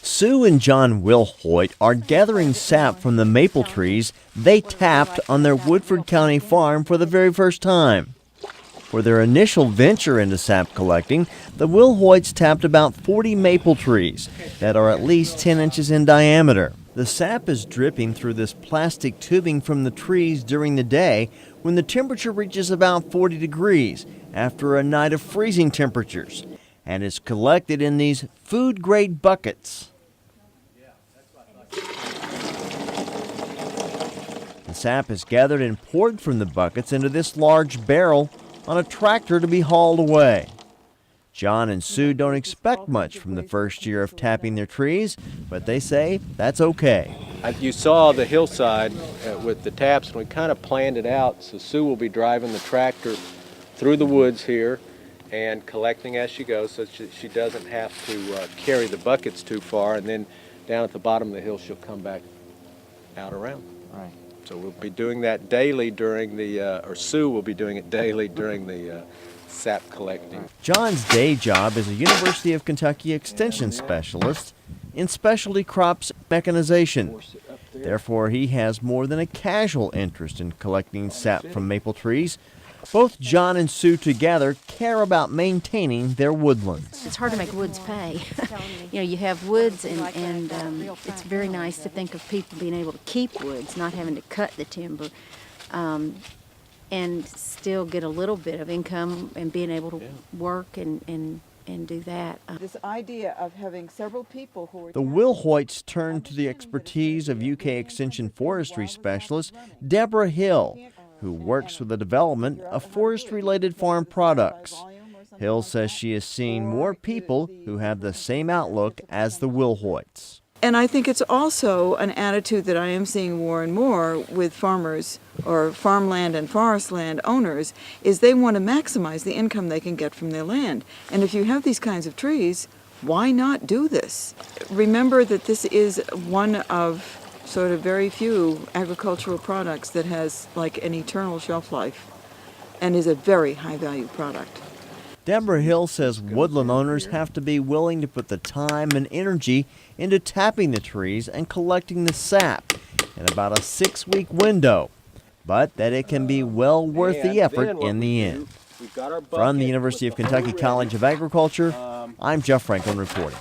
Sue and John Wilhoit are gathering sap from the maple trees they tapped on their Woodford County farm for the very first time. For their initial venture into sap collecting, the Wilhoits tapped about 40 maple trees that are at least 10 inches in diameter. The sap is dripping through this plastic tubing from the trees during the day when the temperature reaches about 40 degrees after a night of freezing temperatures, and is collected in these food-grade buckets. The sap is gathered and poured from the buckets into this large barrel on a tractor to be hauled away. John and Sue don't expect much from the first year of tapping their trees, but they say that's okay. You saw the hillside with the taps, and we kind of planned it out, so Sue will be driving the tractor through the woods here and collecting as she goes, so she doesn't have to carry the buckets too far, and then down at the bottom of the hill she'll come back out around. Right. So we'll be doing that daily during or Sue will be doing it daily during the sap collecting. John's day job is a University of Kentucky extension specialist in specialty crops mechanization. Therefore, he has more than a casual interest in collecting sap from maple trees. Both John and Sue together care about maintaining their woodlands. It's hard to make woods pay. You have woods, and it's very nice to think of people being able to keep woods, not having to cut the timber, and still get a little bit of income and being able to work and do that. This idea of having several people who are... The Wilhoits turned to the expertise of UK Extension Forestry specialist Deborah Hill, who works with the development of forest-related farm products. Hill says she is seeing more people who have the same outlook as the Wilhoits. And I think it's also an attitude that I am seeing more and more with farmers or farmland and forest land owners, is they want to maximize the income they can get from their land. And if you have these kinds of trees, why not do this? Remember that this is one of sort of very few agricultural products that has like an eternal shelf life and is a very high value product. Deborah Hill says woodland owners have to be willing to put the time and energy into tapping the trees and collecting the sap in about a 6-week window, but that it can be well worth the effort in the end. From the University of Kentucky College of Agriculture, I'm Jeff Franklin reporting.